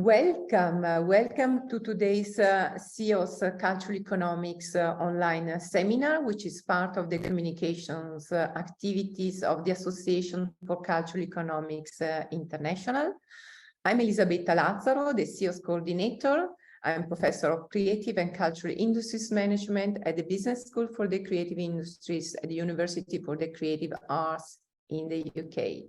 Welcome to today's COES Cultural Economics online seminar, which is part of the communications activities of the Association for Cultural Economics International. I'm Elisabetta Lazzaro, the COES coordinator. I'm professor of creative and cultural industries management at the Business School for the Creative Industries at the University for the Creative Arts in the UK.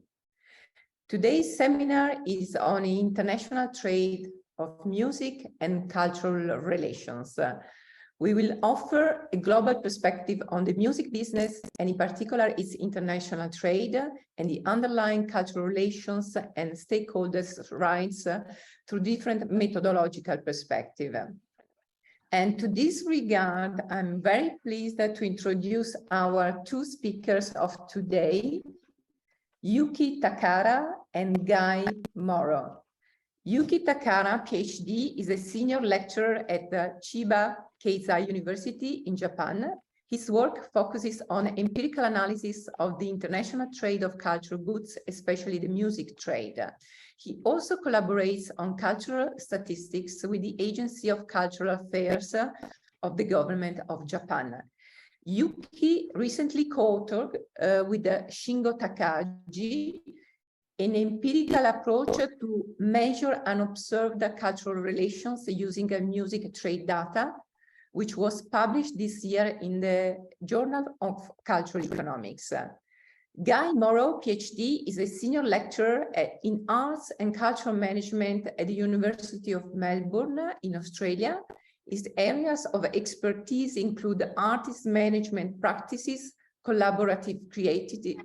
Today's seminar is on international trade of music and cultural relations. We will offer a global perspective on the music business and in particular its international trade and the underlying cultural relations and stakeholders' rights through different methodological perspectives. And to this regard, I'm very pleased to introduce our two speakers of today, Yuki Takara and Guy Morrow. Yuki Takara, PhD, is a senior lecturer at the Chiba Keizai University in Japan. His work focuses on empirical analysis of the international trade of cultural goods, especially the music trade. He also collaborates on cultural statistics with the Agency of Cultural Affairs of the Government of Japan. Yuki recently co-authored with Shingo Takagi an empirical approach to measure unobserved cultural relations using music trade data, which was published this year in the Journal of Cultural Economics. Guy Morrow, PhD, is a senior lecturer in arts and cultural management at the University of Melbourne in Australia. His areas of expertise include artist management practices, collaborative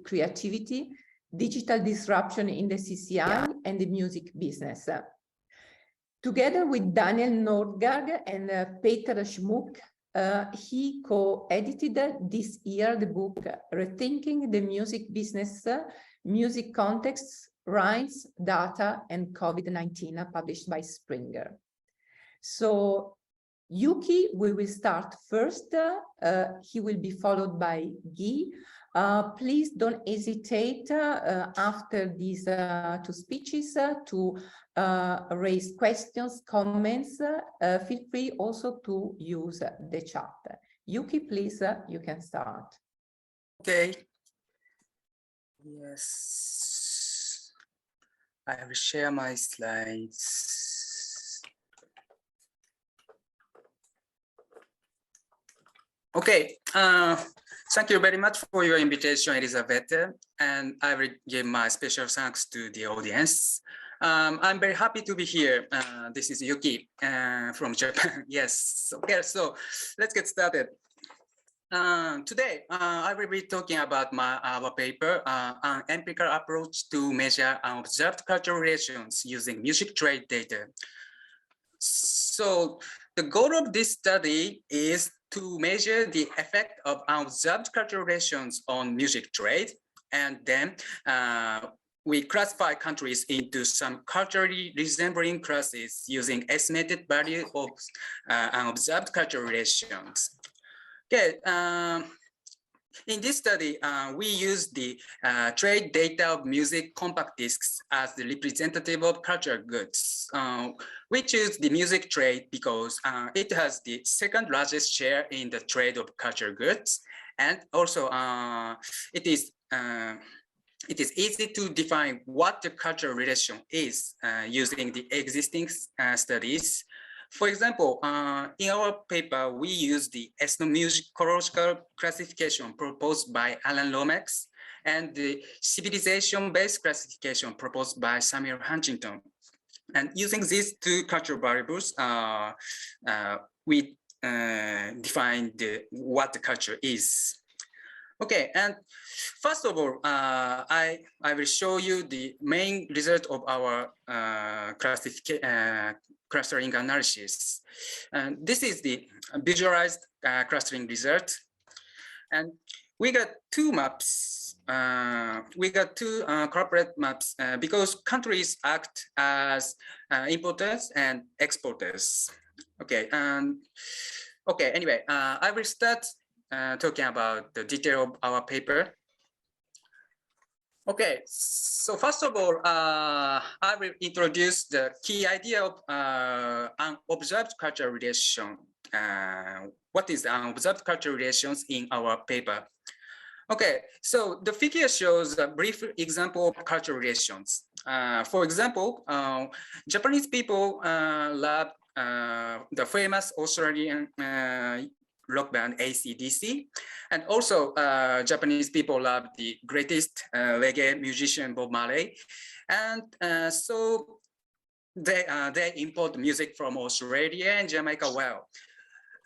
creativity, digital disruption in the CCI, and the music business. Together with Daniel Nordgaard and Peter Schmuck, he co-edited this year the book Rethinking the Music Business, Music Contexts, Rights, Data, and COVID-19, published by Springer. So Yuki, we will start first. He will be followed by Guy. Please don't hesitate after these two speeches to raise questions, comments. Feel free also to use the chat. Yuki, please, you can start. Okay. Yes. I will share my slides. Okay, thank you very much for your invitation, Elizabeth, and I will give my special thanks to the audience. I'm very happy to be here. This is Yuki from Japan. Yes, okay, so let's get started. Today, I will be talking about our paper, an empirical approach to measure unobserved cultural relations using music trade data. So the goal of this study is to measure the effect of unobserved cultural relations on music trade, and then we classify countries into some culturally resembling classes using estimated value of unobserved cultural relations. Okay, in this study, we use the trade data of music compact discs as the representative of cultural goods. We choose the music trade because it has the second largest share in the trade of cultural goods, and also it is easy to define what the cultural relation is using the existing studies. For example, in our paper, we use the ethnomusicological classification proposed by Alan Lomax and the civilization-based classification proposed by Samuel Huntington. And using these two cultural variables, we define what the culture is. Okay, and first of all, I will show you the main result of our clustering analysis. And this is the visualized clustering result. And we got two maps. We got two corporate maps because countries act as importers and exporters. Okay, okay. Anyway, I will start talking about the detail of our paper. Okay, so first of all, I will introduce the key idea of unobserved cultural relation. What is the unobserved cultural relations in our paper? Okay, so the figure shows a brief example of cultural relations. For example, Japanese people love the famous Australian rock band AC/DC, and also Japanese people love the greatest reggae musician Bob Marley, and so they import music from Australia and Jamaica well.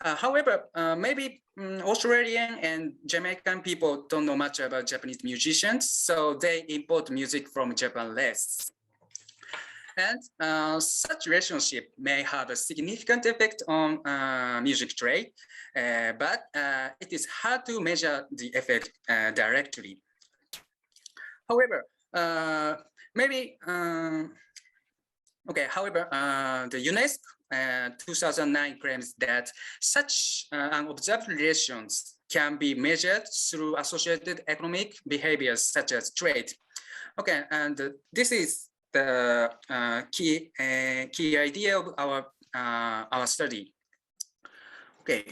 However, maybe Australian and Jamaican people don't know much about Japanese musicians, so they import music from Japan less. And such relationship may have a significant effect on music trade, but it is hard to measure the effect directly. However, the UNESCO 2009 claims that such unobserved relations can be measured through associated economic behaviors such as trade. Okay, and this is the key idea of our study. Okay,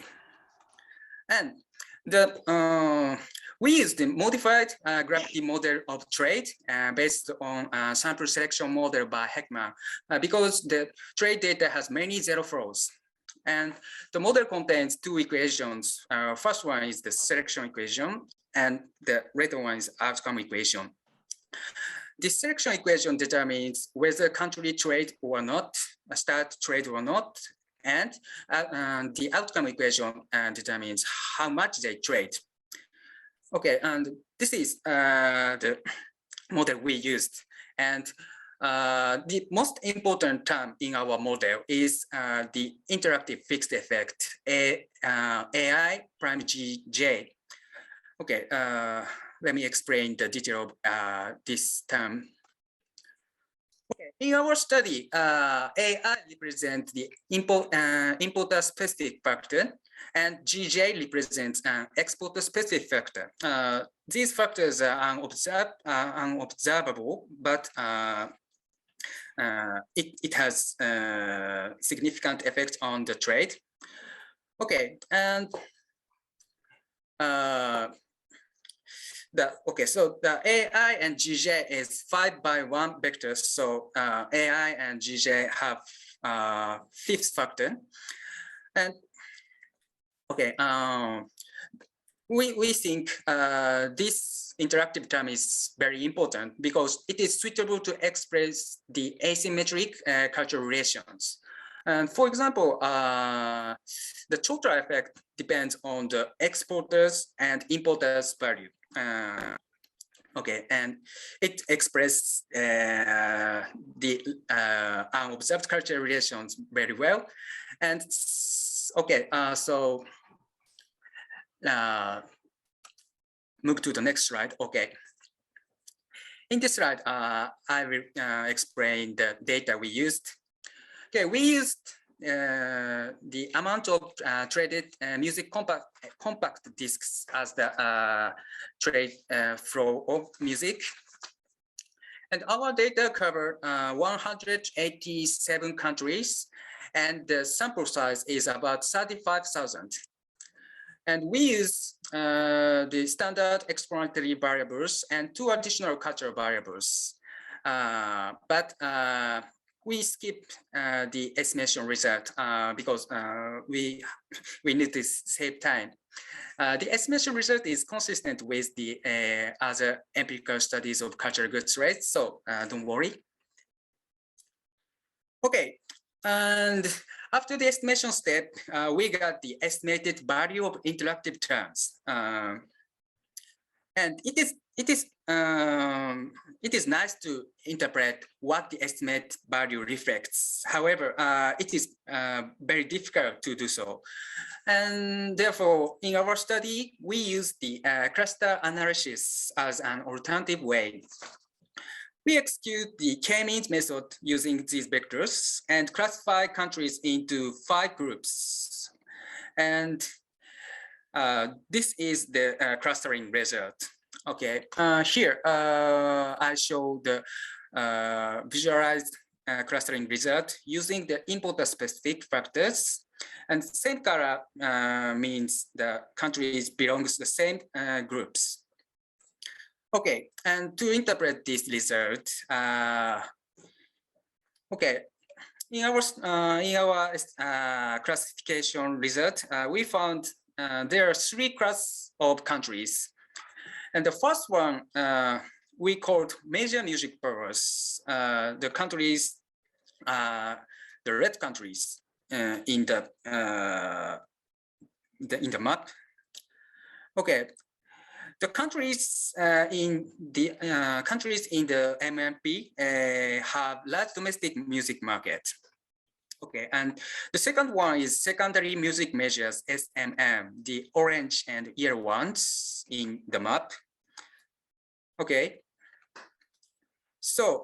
and we used the modified gravity model of trade based on sample selection model by Heckman because the trade data has many zero flows. And the model contains two equations. First one is the selection equation, and the later one is outcome equation. The selection equation determines whether country trade or not, start trade or not, and the outcome equation determines how much they trade. Okay, and this is the model we used. And the most important term in our model is the interactive fixed effect, AI prime GJ. Okay, let me explain the detail of this term. Okay. In our study, AI represents the importer-specific factor, and GJ represents an exporter-specific factor. These factors are unobservable, but it has significant effect on the trade. Okay, and so the AI and GJ is 5x1 vectors. So AI and GJ have fifth factor. And okay, we think this interactive term is very important because it is suitable to express the asymmetric cultural relations. And for example, the total effect depends on the exporters and importers value. Okay, and it expresses the unobserved cultural relations very well. And okay, so move to the next slide. Okay. In this slide, I will explain the data we used. Okay, we used the amount of traded music compact discs as the trade flow of music. And our data cover 187 countries, and the sample size is about 35,000. And we use the standard explanatory variables and two additional cultural variables. But we skip the estimation result because we need to save time. The estimation result is consistent with the other empirical studies of cultural goods rates, so don't worry. Okay, and after the estimation step, we got the estimated value of interactive terms. And it is nice to interpret what the estimate value reflects. However, it is very difficult to do so. And therefore, in our study, we use the cluster analysis as an alternative way. We execute the k-means method using these vectors and classify countries into 5 groups. And this is the clustering result. Okay, here I show the visualized clustering result using the importer-specific factors. And same color means the countries belongs to the same groups. Okay, and to interpret this result, okay, in our classification result, we found there are 3 classes of countries. And the first one we called major music powers. The countries, the red countries in the map. Okay, the countries in the MMP have large domestic music market. Okay, and the second one is secondary music measures, SMM, the orange and yellow ones in the map. Okay, so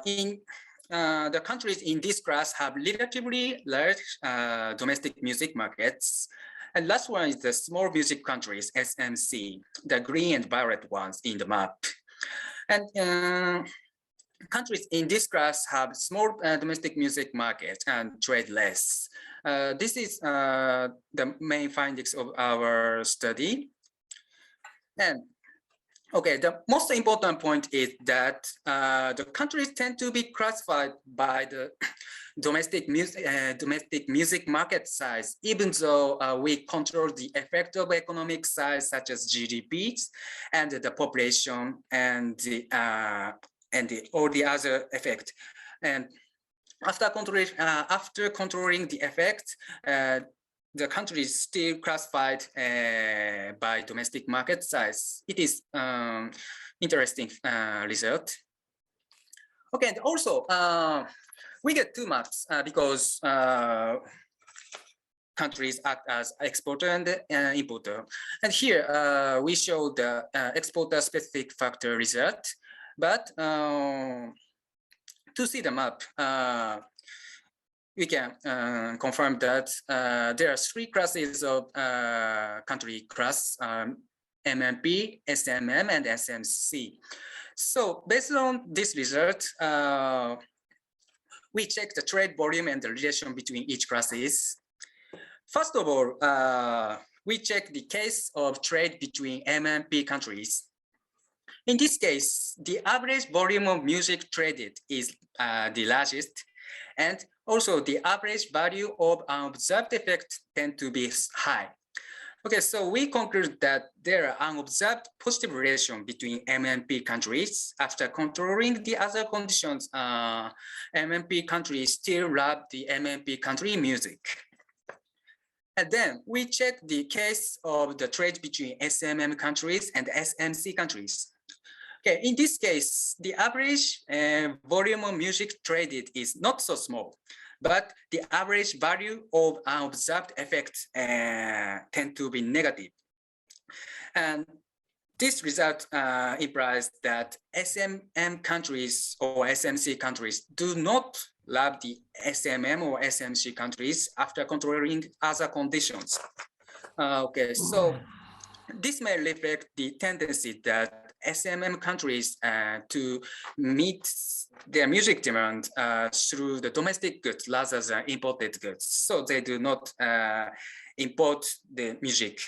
in the countries in this class have relatively large domestic music markets. And last one is the small music countries, SMC, the green and violet ones in the map. And countries in this class have small domestic music market and trade less. This is the main findings of our study. And okay, the most important point is that the countries tend to be classified by the domestic music market size, even though we control the effect of economic size such as GDP and the population and all the other effect. And after controlling the effect, the country is still classified by domestic market size. It is interesting result. Okay, and also we get 2 marks because countries act as exporter and importer. And here we show the exporter specific factor result. But to see the map, we can confirm that there are 3 classes of country class, MMP, SMM, and SMC. So based on this result, we check the trade volume and the relation between each classes. First of all, we check the case of trade between MMP countries. In this case, the average volume of music traded is the largest, and also the average value of unobserved effect tend to be high. Okay, so we conclude that there are unobserved positive relation between MMP countries. After controlling the other conditions, MMP countries still love the MMP country music. And then we check the case of the trade between SMM countries and SMC countries. Okay, in this case, the average volume of music traded is not so small, but the average value of unobserved effects tend to be negative. And this result implies that SMM countries or SMC countries do not love the SMM or SMC countries after controlling other conditions. Okay, so this may reflect the tendency that SMM countries to meet their music demand through the domestic goods rather than imported goods. So they do not import the music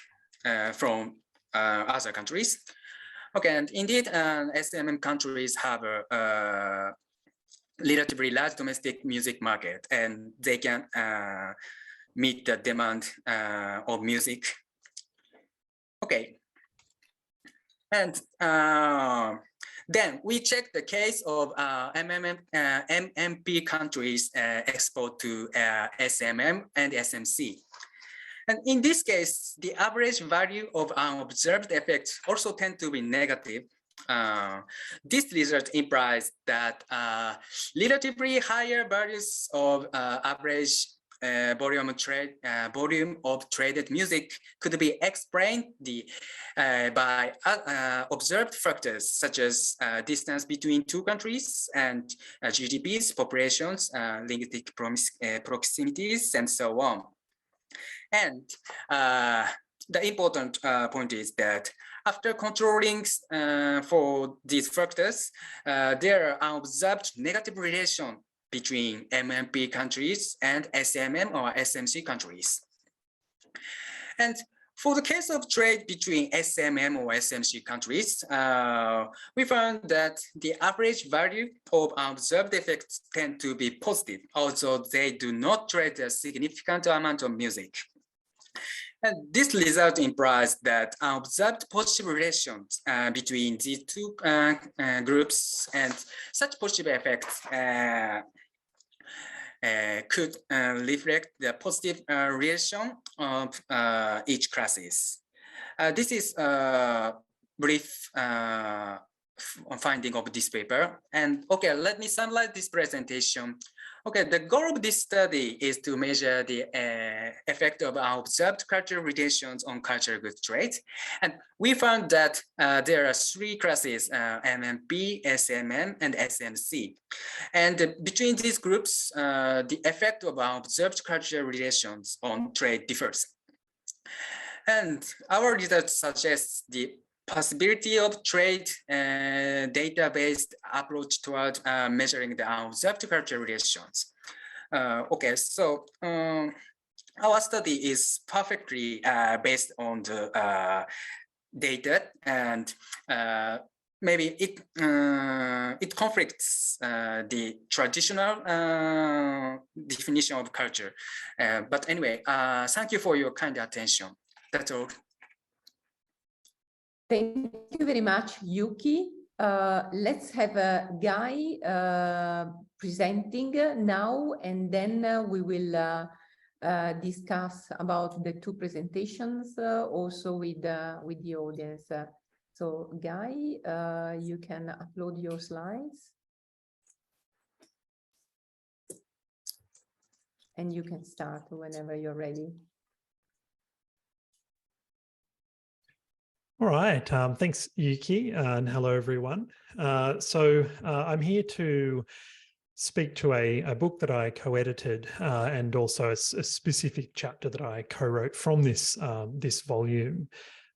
from other countries. Okay, and indeed, SMM countries have a relatively large domestic music market, and they can meet the demand of music. Okay. And then we check the case of MMP countries export to SMM and SMC. And in this case, the average value of unobserved effects also tend to be negative. This result implies that relatively higher values of average volume of traded music could be explained by observed factors such as distance between 2 countries and GDPs, populations, linguistic proximities, and so on. And the important point is that after controlling for these factors, there are observed negative relation between MMP countries and SMM or SMC countries. And for the case of trade between SMM or SMC countries, we found that the average value of observed effects tend to be positive, although they do not trade a significant amount of music. And this result implies that observed positive relations between these two groups, and such positive effects could reflect the positive relation of each classes. This is a brief finding of this paper. And okay, let me summarize this presentation. Okay, the goal of this study is to measure the effect of observed cultural relations on cultural goods trade. And we found that there are three classes, MMP, SMM, and SMC. And between these groups, the effect of observed cultural relations on trade differs. And our research suggests the possibility of trade data-based approach toward measuring the observed cultural relations. Okay, so our study is perfectly based on the data, and maybe it conflicts the traditional definition of culture. But anyway, thank you for your kind attention. That's all. Thank you very much, Yuki. Let's have Guy presenting now, and then we will discuss about the two presentations also with the audience. So Guy, you can upload your slides. And you can start whenever you're ready. All right, thanks, Yuki, and hello, everyone. I'm here to speak to a book that I co-edited and also a specific chapter that I co-wrote from this volume.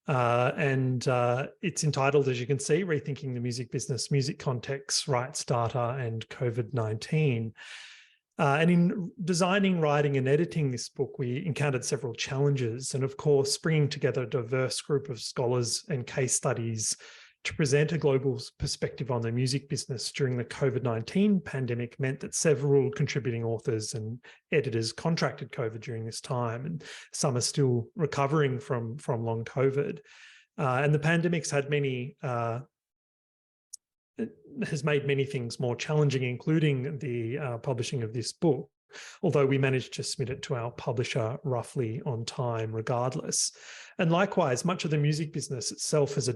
It's entitled, as you can see, Rethinking the Music Business, Music Context, Rights Data, and COVID-19. And in designing, writing, and editing this book, we encountered several challenges. And of course, bringing together a diverse group of scholars and case studies to present a global perspective on the music business during the COVID-19 pandemic meant that several contributing authors and editors contracted COVID during this time, and some are still recovering from long COVID. And the pandemic's had has made many things more challenging, including the publishing of this book, although we managed to submit it to our publisher roughly on time regardless. And likewise, much of the music business itself has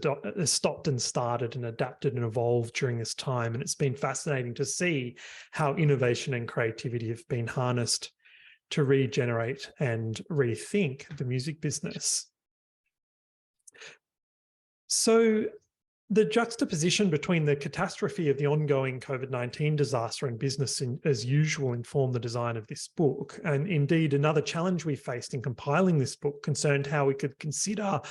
stopped and started and adapted and evolved during this time. And it's been fascinating to see how innovation and creativity have been harnessed to regenerate and rethink the music business. So the juxtaposition between the catastrophe of the ongoing COVID-19 disaster and business as usual informed the design of this book. And indeed, another challenge we faced in compiling this book concerned how we could consider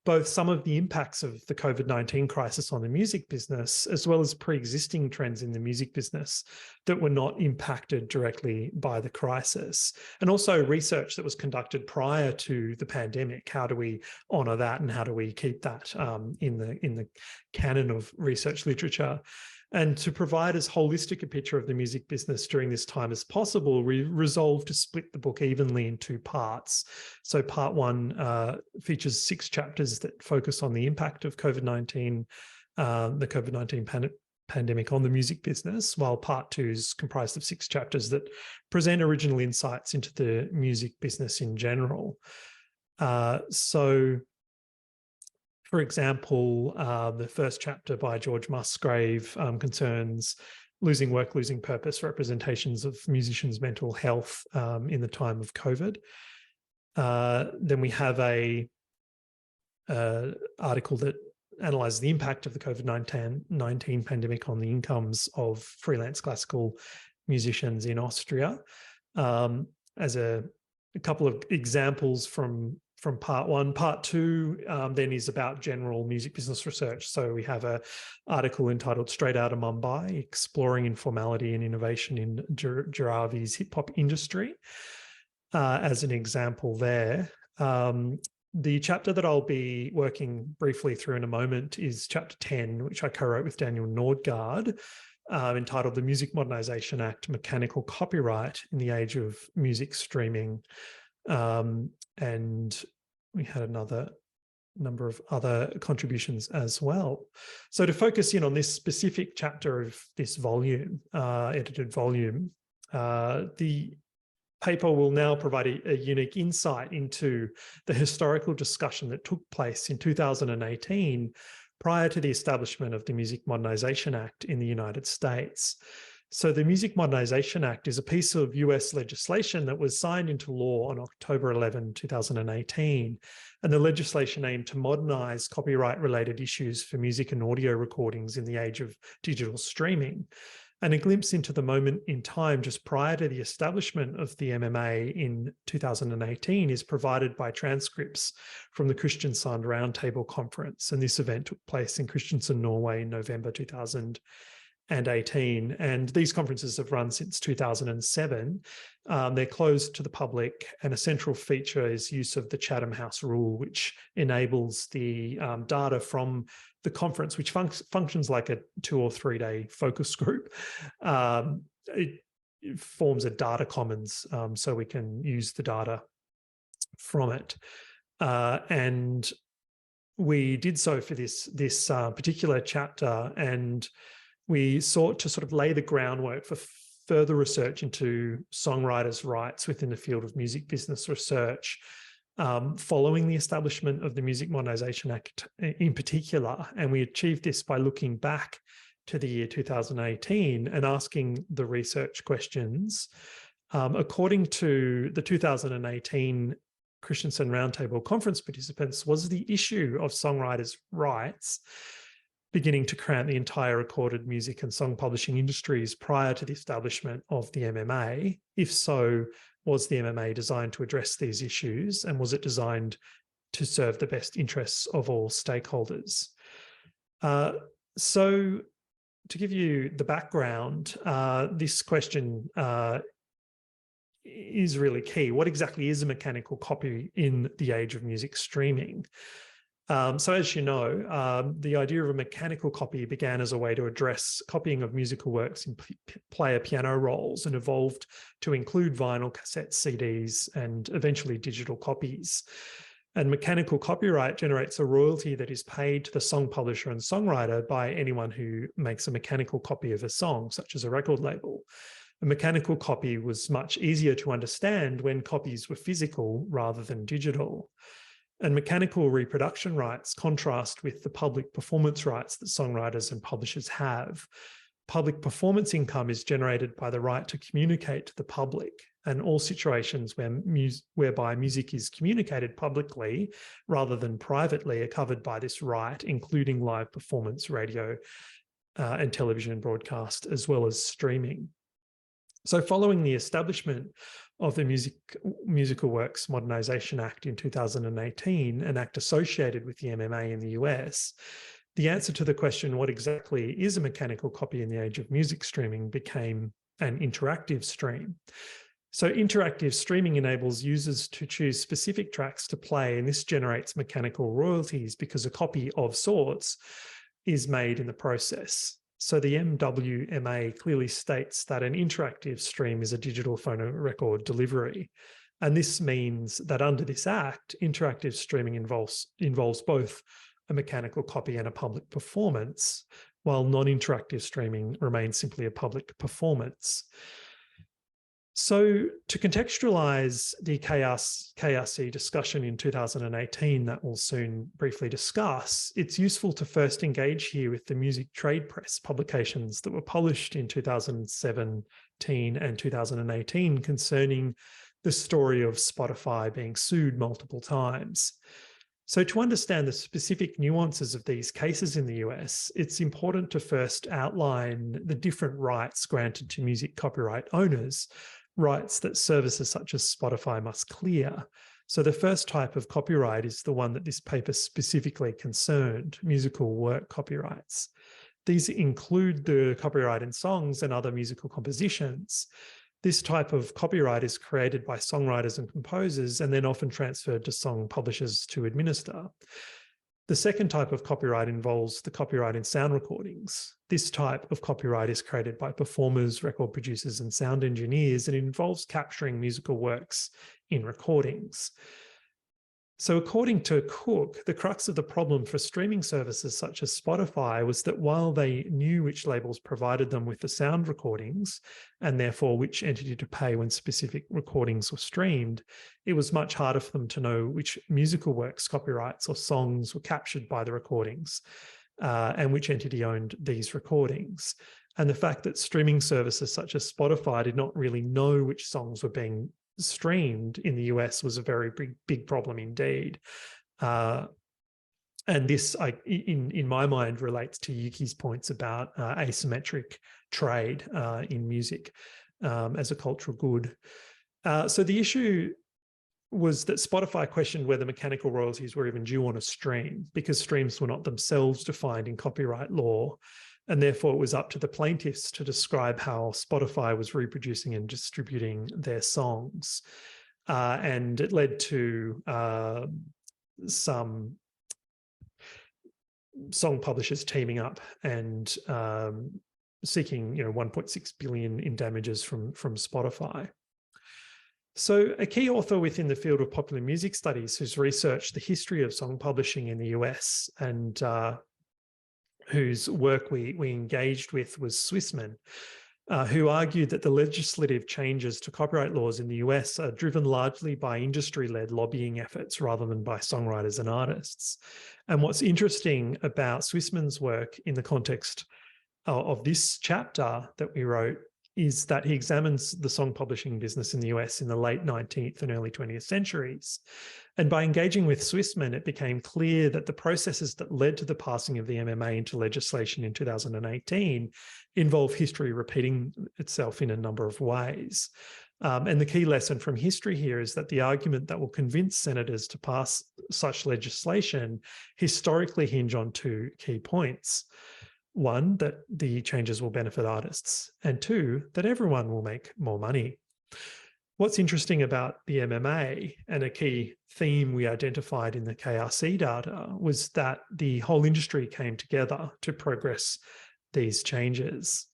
both some of the impacts of the COVID-19 crisis on the music business, as well as pre-existing trends in the music business that were not impacted directly by the crisis. And also research that was conducted prior to the pandemic. How do we honor that, and how do we keep that in the canon of research literature? And to provide as holistic a picture of the music business during this time as possible, we resolved to split the book evenly in two parts. So part one features 6 chapters that focus on the impact of COVID-19, the COVID-19 pandemic on the music business, while part 2 is comprised of 6 chapters that present original insights into the music business in general. For example, the first chapter by George Musgrave concerns losing work, losing purpose, representations of musicians' mental health in the time of COVID. Then we have a article that analyzes the impact of the COVID-19 pandemic on the incomes of freelance classical musicians in Austria. As a couple of examples from from part one. Part two then is about general music business research. So we have an article entitled Straight Outta Mumbai, Exploring Informality and Innovation in Jaravi's Hip Hop Industry, as an example there. The chapter that I'll be working briefly through in a moment is chapter 10, which I co-wrote with Daniel Nordgaard, entitled The Music Modernisation Act, Mechanical Copyright in the Age of Music Streaming. And we had another number of other contributions as well. So to focus in on this specific chapter of this volume, edited volume, the paper will now provide a unique insight into the historical discussion that took place in 2018 prior to the establishment of the Music Modernisation Act in the United States. So the Music Modernisation Act is a piece of US legislation that was signed into law on October 11, 2018. And the legislation aimed to modernise copyright-related issues for music and audio recordings in the age of digital streaming. And a glimpse into the moment in time just prior to the establishment of the MMA in 2018 is provided by transcripts from the Kristiansand Roundtable Conference. And this event took place in Kristiansand, Norway in November 2018. And these conferences have run since 2007. They're closed to the public, and a central feature is use of the Chatham House Rule, which enables the data from the conference, which functions like a 2 or 3 day focus group. It forms a data commons, so we can use the data from it. And we did so for this particular chapter, and we sought to sort of lay the groundwork for further research into songwriters' rights within the field of music business research, following the establishment of the Music Modernisation Act in particular. And we achieved this by looking back to the year 2018 and asking the research questions. According to the 2018 Kristiansand Roundtable Conference participants, was the issue of songwriters' rights beginning to cramp the entire recorded music and song publishing industries prior to the establishment of the MMA? If so, was the MMA designed to address these issues, and was it designed to serve the best interests of all stakeholders? So to give you the background, this question is really key. What exactly is a mechanical copy in the age of music streaming? So as you know, the idea of a mechanical copy began as a way to address copying of musical works in player piano rolls, and evolved to include vinyl, cassettes, CDs, and eventually digital copies. And mechanical copyright generates a royalty that is paid to the song publisher and songwriter by anyone who makes a mechanical copy of a song, such as a record label. A mechanical copy was much easier to understand when copies were physical rather than digital. And mechanical reproduction rights contrast with the public performance rights that songwriters and publishers have. Public performance income is generated by the right to communicate to the public, and all situations whereby music is communicated publicly rather than privately are covered by this right, including live performance, radio and television broadcast, as well as streaming. So following the establishment of the Musical Works Modernisation Act in 2018, an act associated with the MMA in the US, the answer to the question, what exactly is a mechanical copy in the age of music streaming, became an interactive stream. So interactive streaming enables users to choose specific tracks to play, and this generates mechanical royalties because a copy of sorts is made in the process. So the MWMA clearly states that an interactive stream is a digital phonorecord delivery. And this means that under this act, interactive streaming involves both a mechanical copy and a public performance, while non-interactive streaming remains simply a public performance. So to contextualize the KRC discussion in 2018 that we'll soon briefly discuss, it's useful to first engage here with the music trade press publications that were published in 2017 and 2018 concerning the story of Spotify being sued multiple times. So to understand the specific nuances of these cases in the US, it's important to first outline the different rights granted to music copyright owners, rights that services such as Spotify must clear. So the first type of copyright is the one that this paper specifically concerned, musical work copyrights. These include the copyright in songs and other musical compositions. This type of copyright is created by songwriters and composers and then often transferred to song publishers to administer. The second type of copyright involves the copyright in sound recordings. This type of copyright is created by performers, record producers, and sound engineers, and it involves capturing musical works in recordings. So according to Cook, the crux of the problem for streaming services such as Spotify was that while they knew which labels provided them with the sound recordings, and therefore which entity to pay when specific recordings were streamed, it was much harder for them to know which musical works, copyrights, or songs were captured by the recordings, and which entity owned these recordings. And the fact that streaming services such as Spotify did not really know which songs were being streamed in the US was a very big problem indeed. And this, in my mind, relates to Yuki's points about asymmetric trade in music as a cultural good. So the issue was that Spotify questioned whether mechanical royalties were even due on a stream, because streams were not themselves defined in copyright law. And therefore, it was up to the plaintiffs to describe how Spotify was reproducing and distributing their songs. And it led to some song publishers teaming up and seeking, 1.6 billion in damages from Spotify. So a key author within the field of popular music studies who's researched the history of song publishing in the US and whose work we engaged with was Swissman, who argued that the legislative changes to copyright laws in the US are driven largely by industry-led lobbying efforts rather than by songwriters and artists. And what's interesting about Swissman's work in the context of this chapter that we wrote is that he examines the song publishing business in the US in the late 19th and early 20th centuries. And by engaging with Swissman, it became clear that the processes that led to the passing of the MMA into legislation in 2018 involve history repeating itself in a number of ways. And the key lesson from history here is that the argument that will convince senators to pass such legislation historically hinge on two key points. One, that the changes will benefit artists, and two, that everyone will make more money. What's interesting about the MMA, and a key theme we identified in the KRC data, was that the whole industry came together to progress these changes.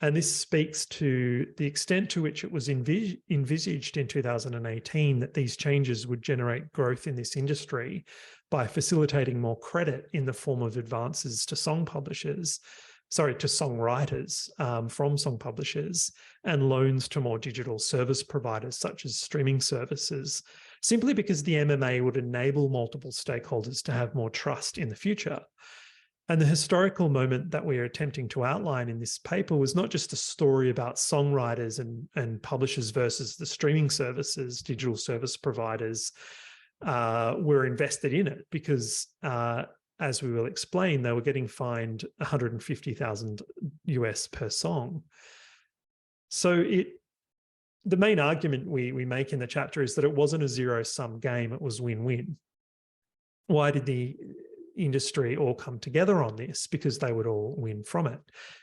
And this speaks to the extent to which it was envisaged in 2018 that these changes would generate growth in this industry by facilitating more credit in the form of advances to songwriters from song publishers, and loans to more digital service providers such as streaming services, simply because the MMA would enable multiple stakeholders to have more trust in the future. And the historical moment that we are attempting to outline in this paper was not just a story about songwriters and publishers versus the streaming services, digital service providers were invested in it because, as we will explain, they were getting fined $150,000 US per song. So the main argument we make in the chapter is that it wasn't a zero-sum game, it was win-win. Why did the industry all come together on this? Because they would all win from it.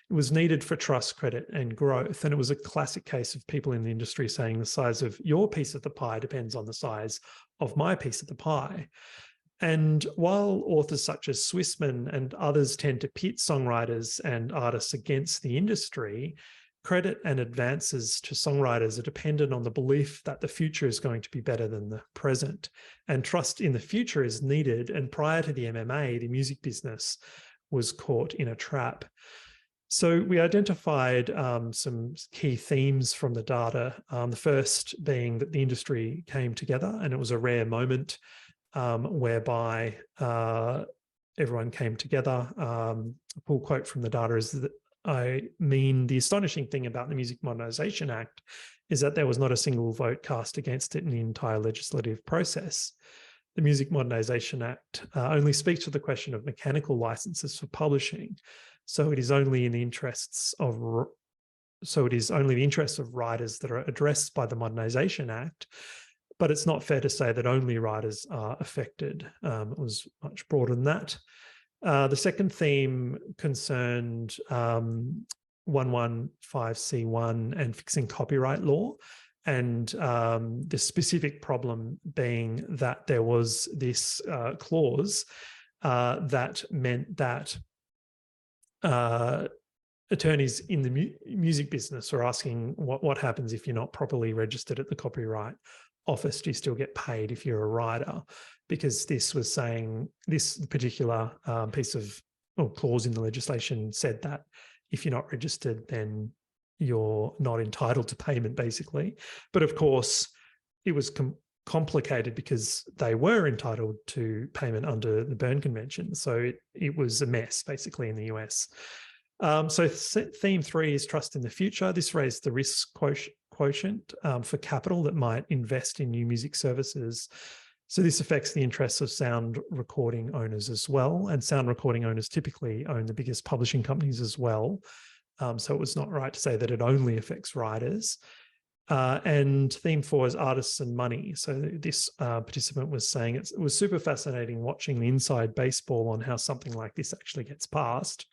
It was needed for trust, credit, and growth. And it was a classic case of people in the industry saying the size of your piece of the pie depends on the size of my piece of the pie. And while authors such as Swissman and others tend to pit songwriters and artists against the industry, credit and advances to songwriters are dependent on the belief that the future is going to be better than the present. And trust in the future is needed. And prior to the MMA, the music business was caught in a trap. So we identified some key themes from the data. The first being that the industry came together, and it was a rare moment whereby everyone came together. A full quote from the data is that the astonishing thing about the Music Modernisation Act is that there was not a single vote cast against it in the entire legislative process. The Music Modernisation Act only speaks to the question of mechanical licenses for publishing. So it is only in the interests of writers that are addressed by the Modernisation Act. but it's not fair to say that only writers are affected. It was much broader than that. The second theme concerned 115C1 and fixing copyright law, and the specific problem being that there was this clause that meant that attorneys in the music business are asking what happens if you're not properly registered at the Copyright Office. Do you still get paid if you're a writer? Because this was saying, this particular piece of clause in the legislation said that if you're not registered, then you're not entitled to payment, basically. But of course, it was complicated because they were entitled to payment under the Berne Convention. So it was a mess, basically, in the US. So theme 3 is trust in the future. This raised the risk quotient for capital that might invest in new music services. So this affects the interests of sound recording owners as well. And sound recording owners typically own the biggest publishing companies as well. So it was not right to say that it only affects writers. And theme 4 is artists and money. So this participant was saying it was super fascinating watching the inside baseball on how something like this actually gets passed,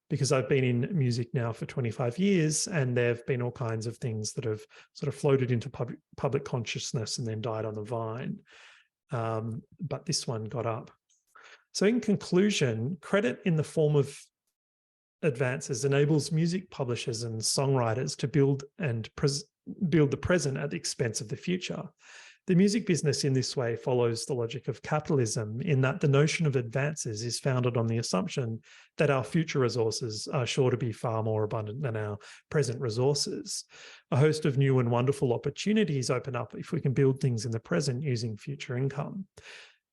because I've been in music now for 25 years and there have been all kinds of things that have sort of floated into public consciousness and then died on the vine. But this one got up. So in conclusion, credit in the form of advances enables music publishers and songwriters to build the present at the expense of the future. The music business in this way follows the logic of capitalism, in that the notion of advances is founded on the assumption that our future resources are sure to be far more abundant than our present resources. A host of new and wonderful opportunities open up if we can build things in the present using future income.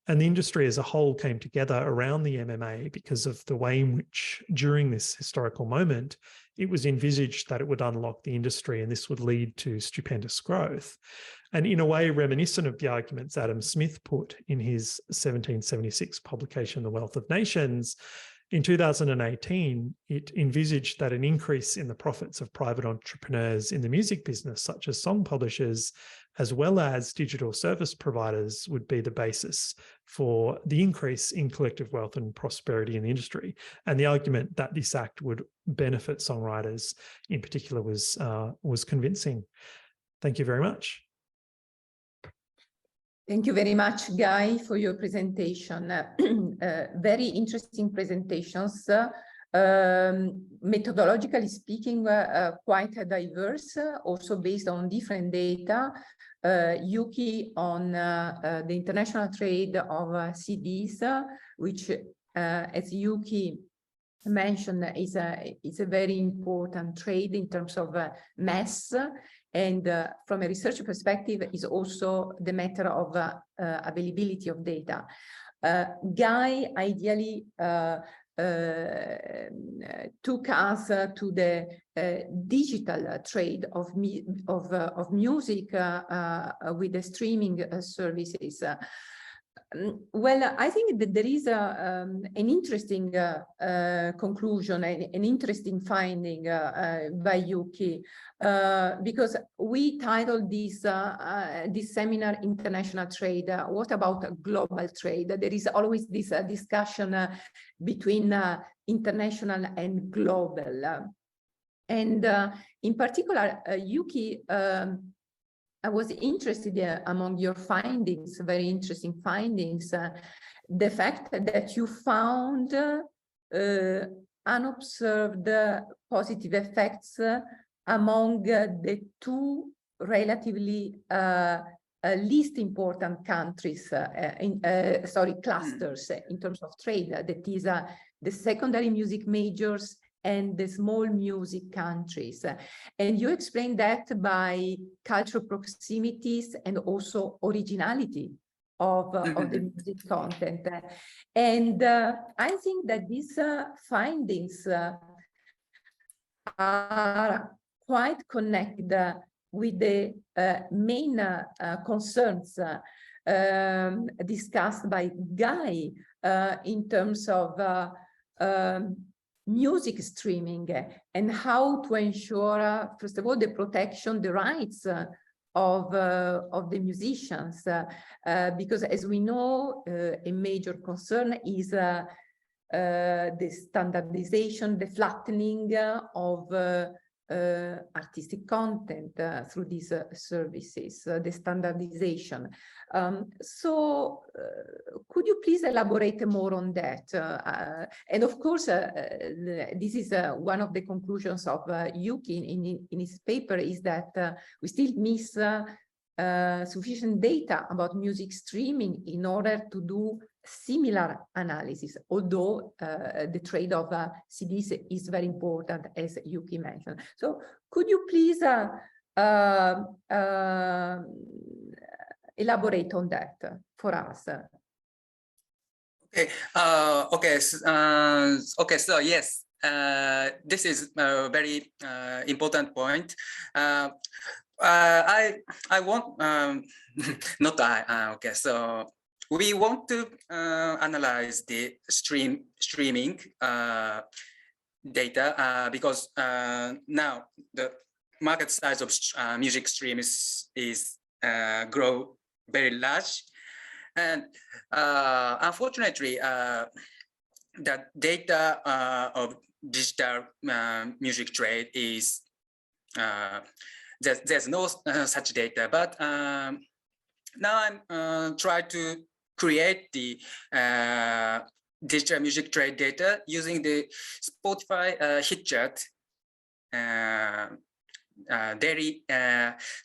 And the industry as a whole came together around the MMA because of the way in which, during this historical moment, it was envisaged that it would unlock the industry and this would lead to stupendous growth. And in a way reminiscent of the arguments Adam Smith put in his 1776 publication, The Wealth of Nations, in 2018, it envisaged that an increase in the profits of private entrepreneurs in the music business, such as song publishers, as well as digital service providers, would be the basis for the increase in collective wealth and prosperity in the industry. And the argument that this act would benefit songwriters in particular was convincing. Thank you very much. Thank you very much, Guy, for your presentation. Very interesting presentations. Methodologically speaking, quite diverse, also based on different data. Yuki on the international trade of CDs, which, as Yuki mentioned, is a very important trade in terms of mass. And from a research perspective, is also the matter of availability of data. Guy ideally took us to the digital trade of music with the streaming services. Well, I think that there is an interesting conclusion, an interesting finding by Yuki, because we titled this seminar "International Trade." What about global trade? There is always this discussion between international and global, and in particular, Yuki. I was interested among your findings, very interesting findings, the fact that you found unobserved positive effects among the two relatively least important countries, clusters in terms of trade, that is the secondary music majors and the small music countries. And you explained that by cultural proximities and also originality of the music content. And I think that these findings are quite connected with the main concerns discussed by Guy in terms of music streaming and how to ensure, first of all, the protection, the rights of the musicians, because as we know, a major concern is the standardization, the flattening of artistic content through these services, the standardization. Could you please elaborate more on that? And of course, this is one of the conclusions of Yuki in his paper, is that we still miss sufficient data about music streaming in order to do similar analysis, although the trade of CDs is very important, as Yuki mentioned. So could you please elaborate on that for us? Okay. Okay. So yes, this is a very important point. I want not I. Okay. So we want to analyze the streaming data because now the market size of music stream is grow very large, and unfortunately, the data of digital music trade is there's no such data. But now I'm trying to create the digital music trade data using the Spotify hit chart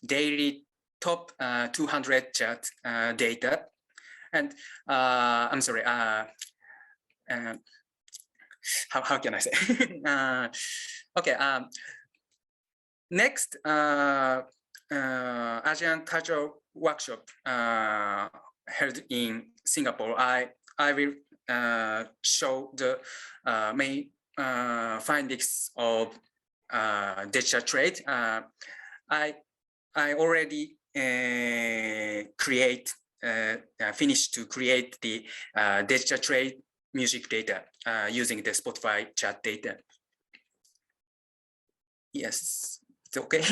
daily top 200 chart data. And I'm sorry, how can I say? Okay, next Asian Cultural Workshop held in Singapore, I will show the main findings of digital trade. I already finished to create the digital trade music data using the Spotify chart data. Yes, it's okay.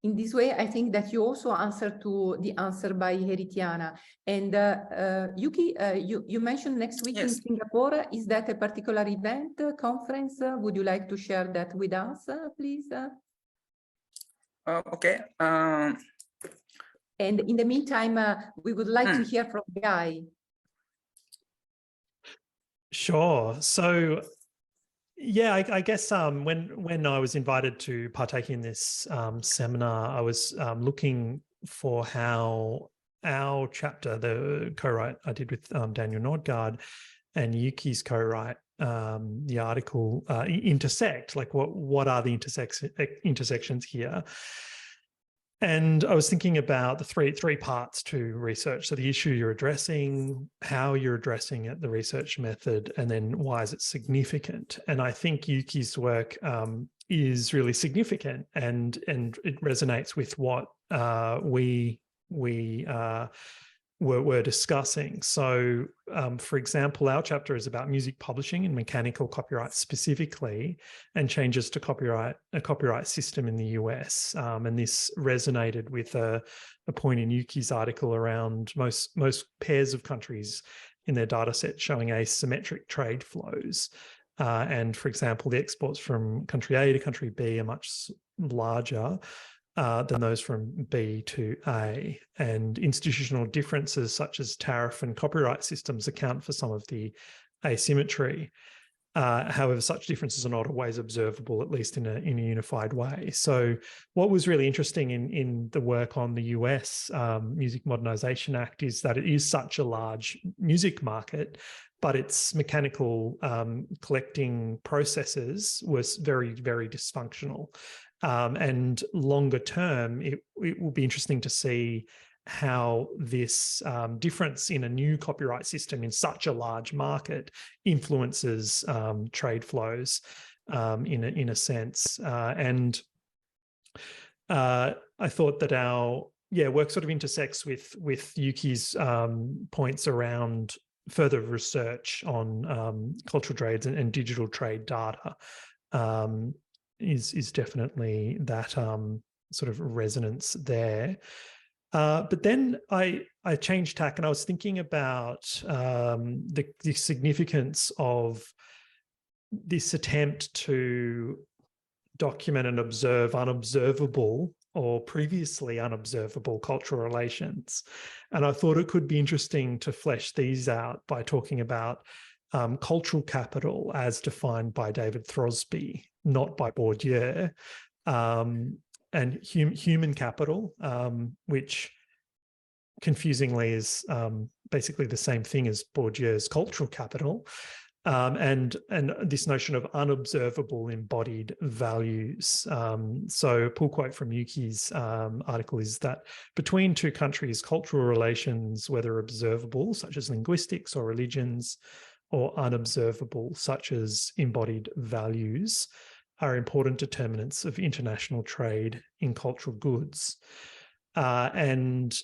In this way, I think that you also answered to the answer by Heritiana. And Yuki, you mentioned next week in Singapore. Is that a particular event, conference? Would you like to share that with us, please? Okay. And in the meantime, we would like to hear from Guy. Sure. So, yeah, I guess when I was invited to partake in this seminar, I was looking for how our chapter, the co-write I did with Daniel Nordgaard and Yuki's co-write, the article intersect. Like, what are the intersections here? And I was thinking about the three parts to research. So the issue you're addressing, how you're addressing it, the research method, and then why is it significant? And I think Yuki's work is really significant, and it resonates with what we were discussing. So, for example, our chapter is about music publishing and mechanical copyright specifically, and changes to a copyright system in the US. And this resonated with a point in Yuki's article around most pairs of countries in their data set showing asymmetric trade flows. And for example, the exports from country A to country B are much larger than those from B to A, and institutional differences such as tariff and copyright systems account for some of the asymmetry. However, such differences are not always observable, at least in a unified way. So what was really interesting in the work on the US Music Modernization Act is that it is such a large music market, but its mechanical collecting processes was very, very dysfunctional. And longer term, it will be interesting to see how this difference in a new copyright system in such a large market influences trade flows in a sense. And I thought that our work sort of intersects with Yuki's points around further research on cultural trades and digital trade data is definitely that sort of resonance there. But then I changed tack and I was thinking about the significance of this attempt to document and observe unobservable or previously unobservable cultural relations. And I thought it could be interesting to flesh these out by talking about cultural capital as defined by David Throsby, not by Bourdieu, and human capital, which confusingly is basically the same thing as Bourdieu's cultural capital, and this notion of unobservable embodied values. So a pull quote from Yuki's article is that between two countries, cultural relations, whether observable, such as linguistics or religions, or unobservable, such as embodied values, are important determinants of international trade in cultural goods. And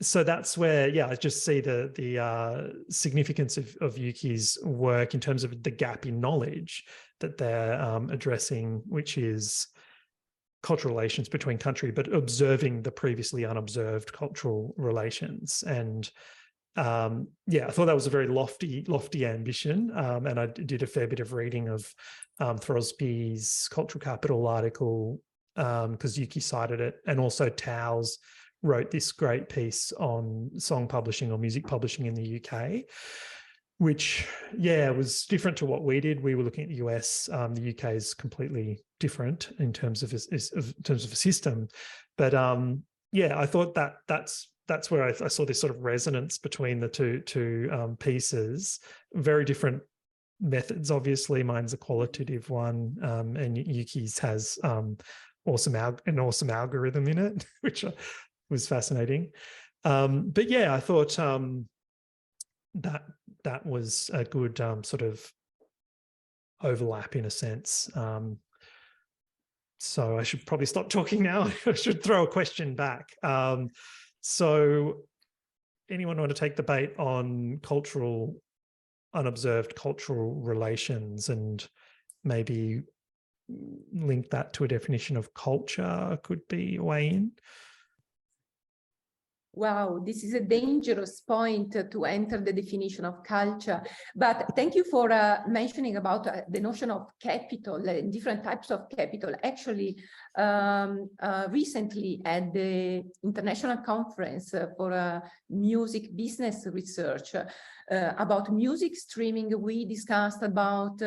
so that's where, yeah, I just see the significance of Yuki's work in terms of the gap in knowledge that they're addressing, which is cultural relations between country, but observing the previously unobserved cultural relations. And yeah, I thought that was a very lofty ambition. And I did a fair bit of reading of Throsby's Cultural Capital article because Yuki cited it, and also Tao's wrote this great piece on song publishing or music publishing in the UK, which, yeah, was different to what we did. We were looking at the US. The UK is completely different in terms of a system. But yeah, I thought that's where I saw this sort of resonance between the two pieces. Very different methods, obviously. Mine's a qualitative one, and Yuki's has an awesome algorithm in it, which was fascinating. But yeah, I thought that was a good sort of overlap in a sense. So I should probably stop talking now. I should throw a question back. So anyone want to take the bait on unobserved cultural relations and maybe link that to a definition of culture could be a way in? Wow, this is a dangerous point to enter the definition of culture. But thank you for mentioning about the notion of capital and different types of capital. Actually, recently at the International Conference for Music Business Research about music streaming, we discussed about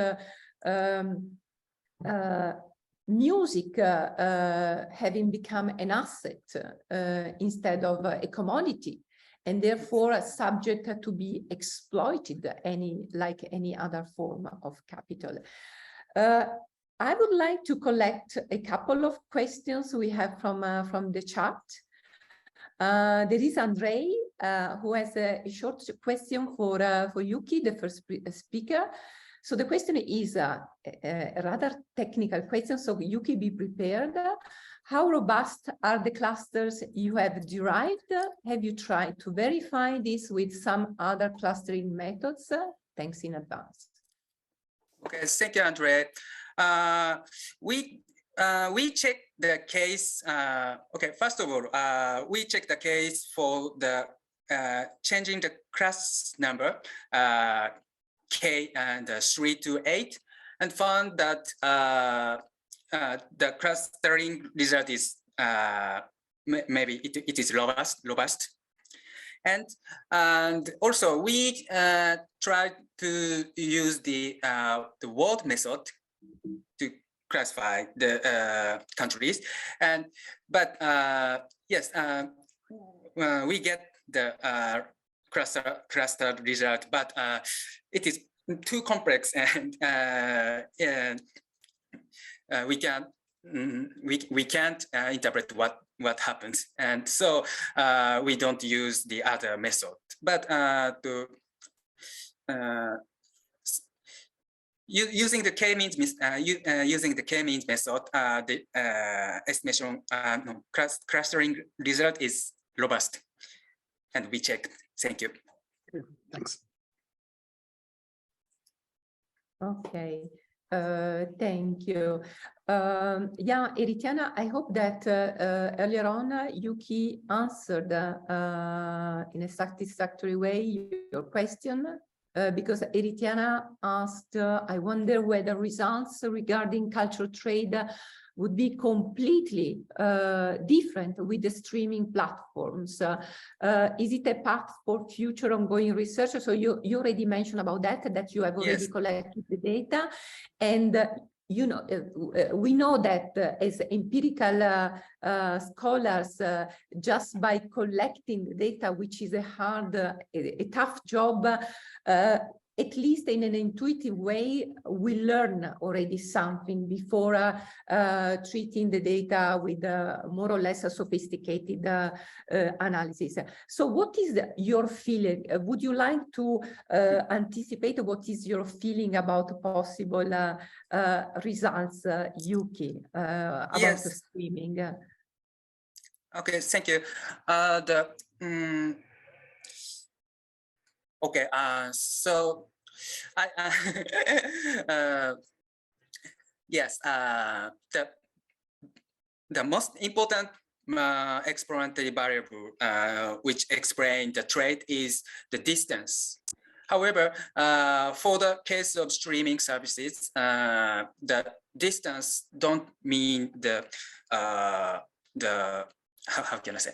music having become an asset instead of a commodity, and therefore subject to be exploited like any other form of capital. I would like to collect a couple of questions we have from the chat. There is Andrei who has a short question for Yuki, the first speaker. So the question is a rather technical question, so Yuki, be prepared. How robust are the clusters you have derived? Have you tried to verify this with some other clustering methods? Thanks in advance. Okay, thank you, Andre. We check the case. Okay, first of all, we check the case for the changing the class number. K and 3 to 8, and found that the clustering result is maybe it is robust. And also we tried to use the word method to classify the countries, but yes, we get the cluster result, but it is too complex, and we can't interpret what happens, and so we don't use the other method. But using the k-means method, the estimation clustering result is robust, and we checked. Thank you. Thanks. Okay, thank you. Yeah, Eritiana, I hope that earlier on Yuki answered in a satisfactory way your question, because Eritiana asked, I wonder whether results regarding cultural trade would be completely different with the streaming platforms. Is it a path for future ongoing research? So you already mentioned about that you have already collected the data. And you know, we know that as empirical scholars, just by collecting the data, which is a hard, a tough job, at least in an intuitive way, we learn already something before treating the data with more or less a sophisticated analysis. So what is your feeling? Would you like to anticipate what is your feeling about possible results, Yuki, about the streaming? Okay, thank you. Okay, so yes, the most important explanatory variable which explains the trade is the distance. However, for the case of streaming services, the distance don't mean the how can I say,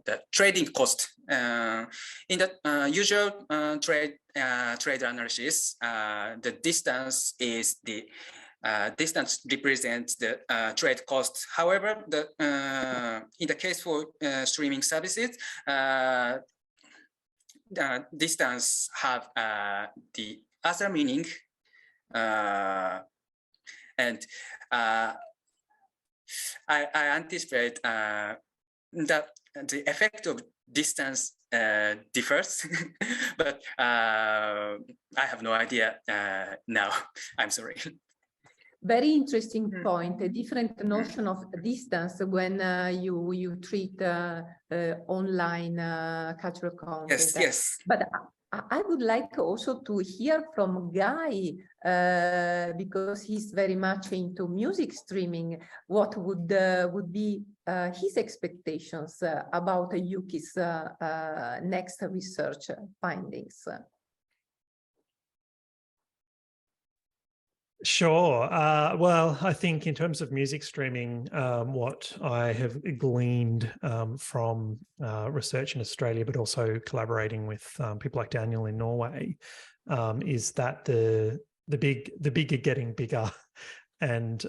the trading cost. In the usual trade analysis, the distance is the distance represents the trade cost. However, in the case for streaming services, the distance have the other meaning, and I anticipate that the effect of distance differs, but I have no idea now. I'm sorry. Very interesting point, a different notion of distance when you treat online cultural content. Yes. But I would like also to hear from Guy, because he's very much into music streaming. What would be his expectations about Yuki's next research findings? Sure. Well, I think in terms of music streaming, what I have gleaned from research in Australia, but also collaborating with people like Daniel in Norway, is that the big are getting bigger, and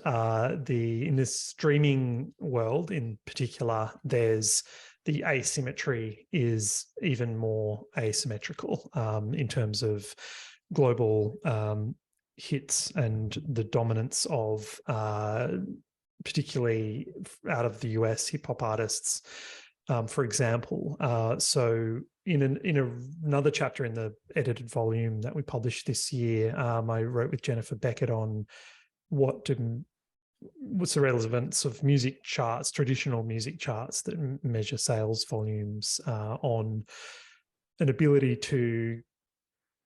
in this streaming world in particular, there's the asymmetry is even more asymmetrical in terms of global hits and the dominance of particularly out of the US hip-hop artists, for example. So in another chapter in the edited volume that we published this year, I wrote with Jennifer Beckett on what's the relevance of music charts, traditional music charts that measure sales volumes on an ability to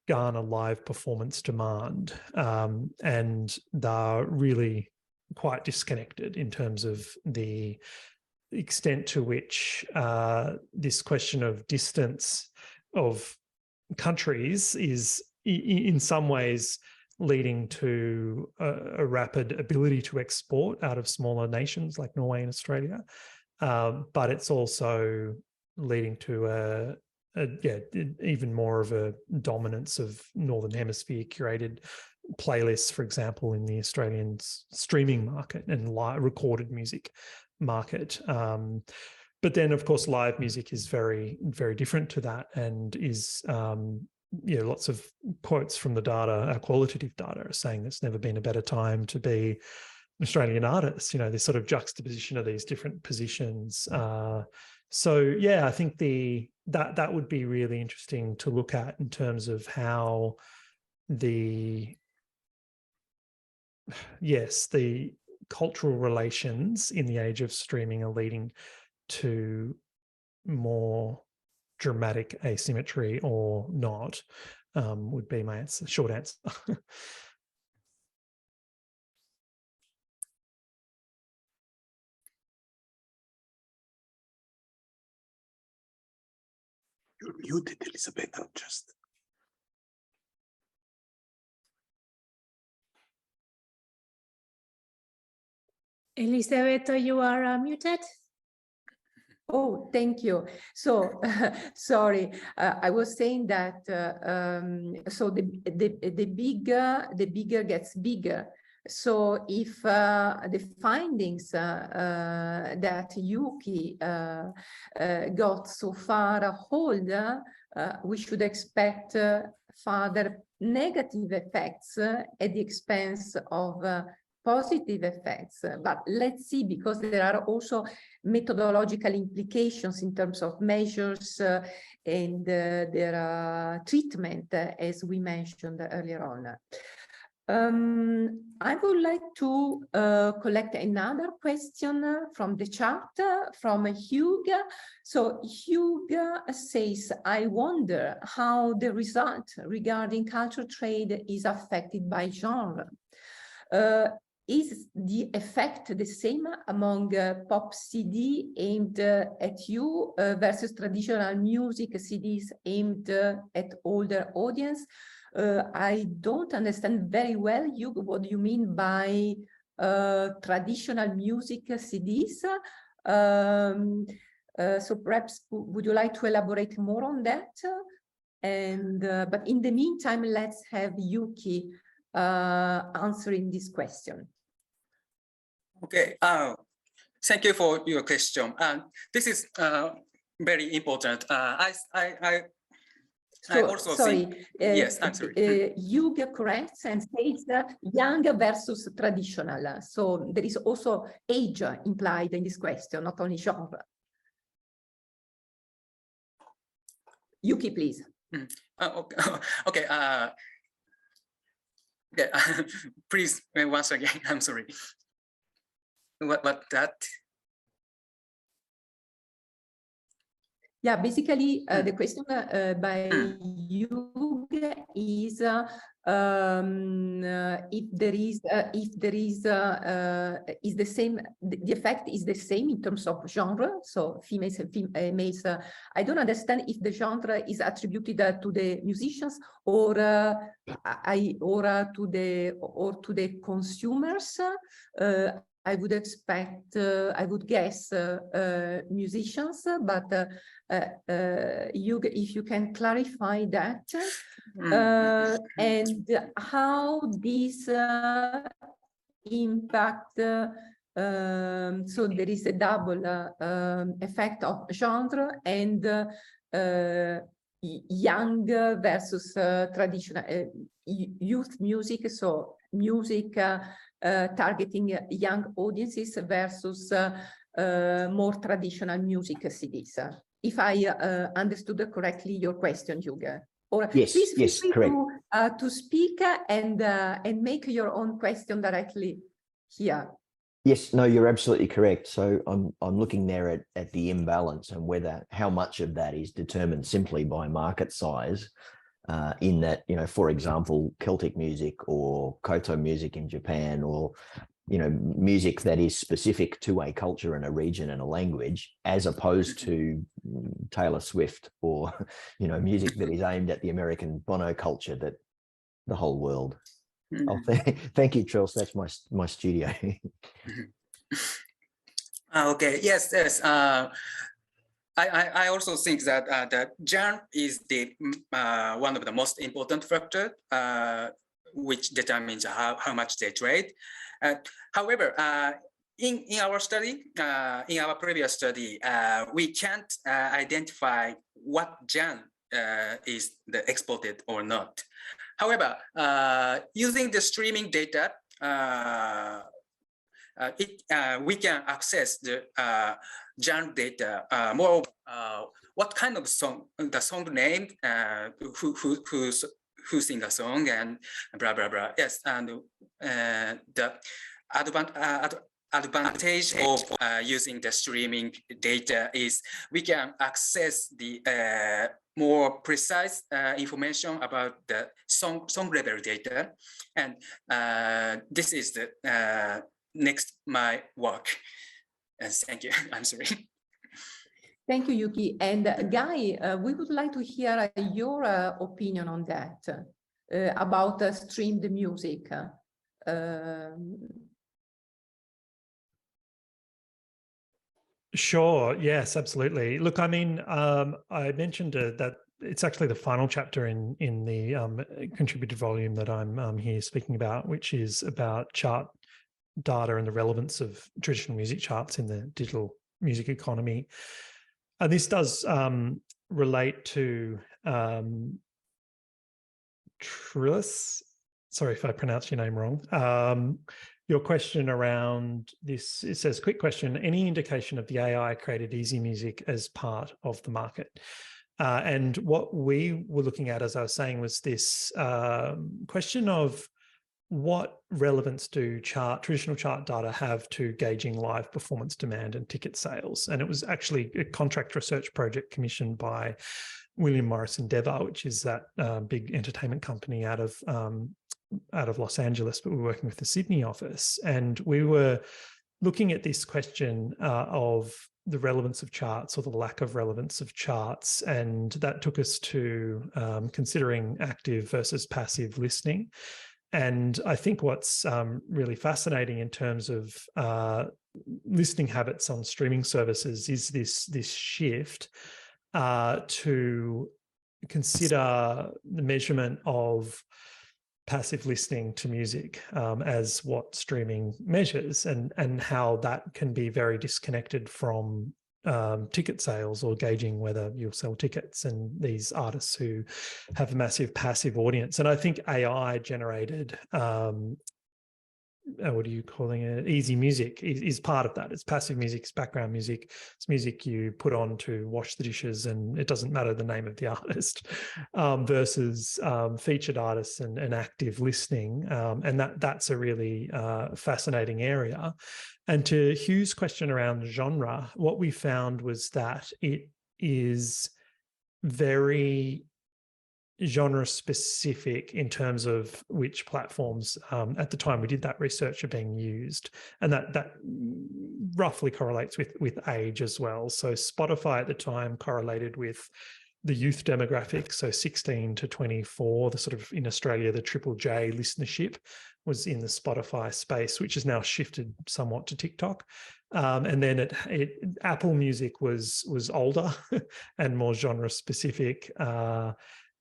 garner live performance demand, and they're really quite disconnected in terms of the extent to which this question of distance of countries is in some ways leading to a rapid ability to export out of smaller nations like Norway and Australia, but it's also leading to even more of a dominance of Northern Hemisphere curated playlists, for example, in the Australian streaming market and recorded music market. But then, of course, live music is very, very different to that, and is lots of quotes from the data, our qualitative data, are saying there's never been a better time to be an Australian artist. This sort of juxtaposition of these different positions. So yeah, I think that would be really interesting to look at in terms of how the cultural relations in the age of streaming are leading to more dramatic asymmetry or not, would be my short answer. You're muted, Elizabeth. I'll just. Elizabeth, you are muted. Oh, thank you. So, sorry, I was saying that so the bigger gets bigger. So if the findings that Yuki got so far hold, we should expect further negative effects at the expense of positive effects. But let's see, because there are also methodological implications in terms of measures and their treatment, as we mentioned earlier on. I would like to collect another question from the chat from Hugo. So Hugo says, I wonder how the result regarding cultural trade is affected by genre. Is the effect the same among pop CD aimed at you versus traditional music CDs aimed at older audience? I don't understand very well, Hugo, what you mean by traditional music CDs. So perhaps would you like to elaborate more on that? And but in the meantime, let's have Yuki answering this question. Okay, thank you for your question. This is very important. I also sorry, think, yes, I'm sorry. Hugo corrects and says young versus traditional. So there is also age implied in this question, not only genre. Yuki, please. Okay. Okay. Okay. Please once again. I'm sorry. What that? Yeah, basically the question by Yuga is if there is the same, the effect is the same in terms of genre. So females and males. I don't understand if the genre is attributed to the musicians or to the consumers. I would expect, I would guess musicians, but if you can clarify that, and how this impact, so there is a double effect of genre and young versus traditional youth music, so music targeting young audiences versus more traditional music CDs. If I understood correctly your question, Hugo. Or yes, please feel yes, free correct. to speak and make your own question directly here. Yes, no, you're absolutely correct. So I'm looking there at the imbalance and whether how much of that is determined simply by market size. In that, you know, for example, Celtic music or koto music in Japan, or, you know, music that is specific to a culture and a region and a language, as opposed to Taylor Swift or, you know, music that is aimed at the American Bono culture, that the whole world. Oh, thank you, Charles. That's my studio. Okay. Yes. Yes. I also think that that genre is the one of the most important factor which determines how much they trade. However, in our study, in our previous study, we can't identify what genre is exported or not. However, using the streaming data, we can access the genre data. Moreover, what kind of song, the song name, who sing a song, and blah blah blah. Yes, and the advantage of using the streaming data is we can access the more precise information about the song level data. And this is the next my work. Thank you. I'm sorry. Thank you, Yuki. And Guy, we would like to hear your opinion on that, about streamed music. Sure. Yes, absolutely. Look, I mean, I mentioned that it's actually the final chapter in the contributed volume that I'm here speaking about, which is about chart data and the relevance of traditional music charts in the digital music economy. And this does relate to Trillis. Sorry if I pronounced your name wrong. Your question around this, it says, quick question, any indication of the AI created easy music as part of the market? And what we were looking at, as I was saying, was this question of what relevance do traditional chart data have to gauging live performance demand and ticket sales? And it was actually a contract research project commissioned by William Morris Endeavour, which is that big entertainment company out of Los Angeles, but we're working with the Sydney office. And we were looking at this question of the relevance of charts or the lack of relevance of charts. And that took us to considering active versus passive listening. And I think what's really fascinating in terms of listening habits on streaming services is this shift to consider the measurement of passive listening to music as what streaming measures, and how that can be very disconnected from ticket sales or gauging whether you'll sell tickets, and these artists who have a massive passive audience. And I think AI generated what are you calling it? Easy music is part of that. It's passive music, it's background music, it's music you put on to wash the dishes, and it doesn't matter the name of the artist, versus featured artists and active listening. And that's a really fascinating area. And to Hugh's question around genre, what we found was that it is very genre specific in terms of which platforms at the time we did that research are being used, and that roughly correlates with age as well. So Spotify at the time correlated with the youth demographic, so 16 to 24, the sort of, in Australia, the Triple J listenership was in the Spotify space, which has now shifted somewhat to TikTok. And then Apple Music was older and more genre specific.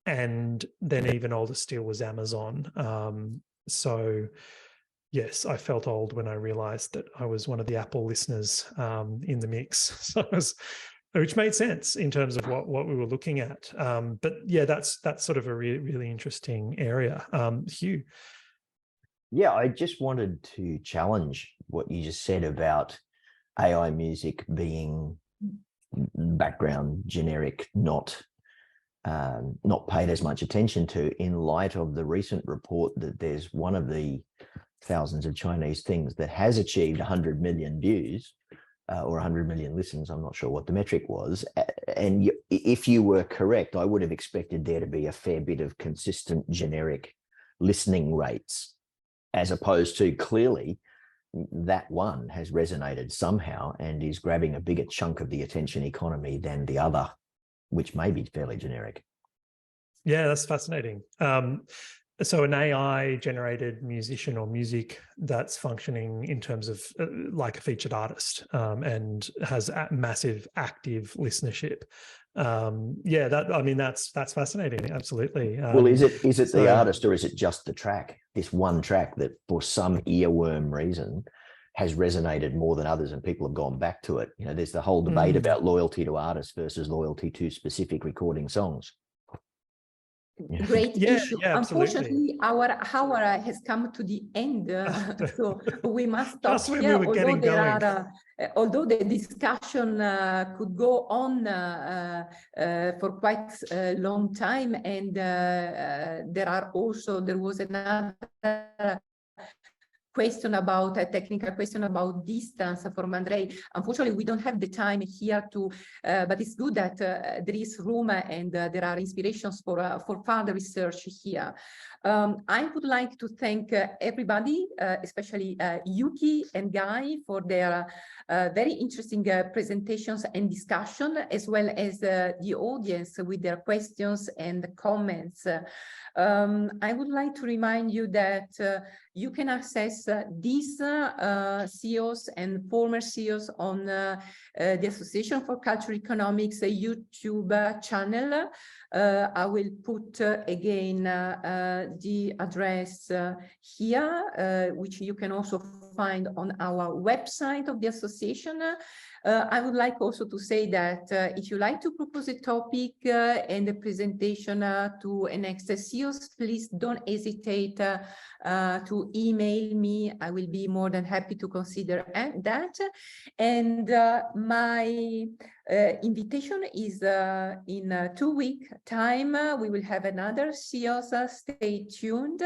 And then even older still was Amazon. So yes, I felt old when I realized that I was one of the Apple listeners in the mix. So which made sense in terms of what we were looking at. But yeah, that's sort of a really interesting area. Hugh. Yeah, I just wanted to challenge what you just said about AI music being background generic, not paid as much attention to, in light of the recent report that there's one of the thousands of Chinese things that has achieved 100 million views or 100 million listens. I'm not sure what the metric was. And if you were correct, I would have expected there to be a fair bit of consistent generic listening rates, as opposed to clearly that one has resonated somehow and is grabbing a bigger chunk of the attention economy than the other, which may be fairly generic. Yeah, that's fascinating. So an AI-generated musician or music that's functioning in terms of like a featured artist and has a massive active listenership. Yeah, that's fascinating. Absolutely. Well, is it the artist, or is it just the track? This one track that, for some earworm reason, has resonated more than others, and people have gone back to it. You know, there's the whole debate about loyalty to artists versus loyalty to specific recording songs. Great issue. Yeah, Unfortunately, our hour has come to the end, so we must stop Just when here. we were getting going. Although the discussion could go on for quite a long time, and there was another question about a technical question about distance from Andrei. Unfortunately, we don't have the time here to, but it's good that there is room and there are inspirations for further research here. I would like to thank everybody, especially Yuki and Guy, for their very interesting presentations and discussion, as well as the audience with their questions and comments. I would like to remind you that you can access these CEOs and former CEOs on the Association for Cultural Economics YouTube channel. I will put again the address here, which you can also find on our website of the association. I would like also to say that if you like to propose a topic and a presentation to an next CEOs, please don't hesitate to email me. I will be more than happy to consider that. And my invitation is in 2 weeks time. We will have another CEOs. Stay tuned.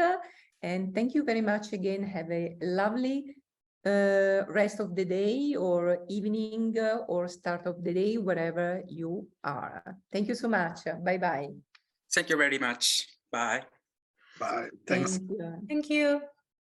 And thank you very much again. Have a lovely rest of the day or evening or start of the day, wherever you are. Thank you so much. Bye-bye. Thank you very much. Bye. Bye. Thanks. Thank you. Thank you.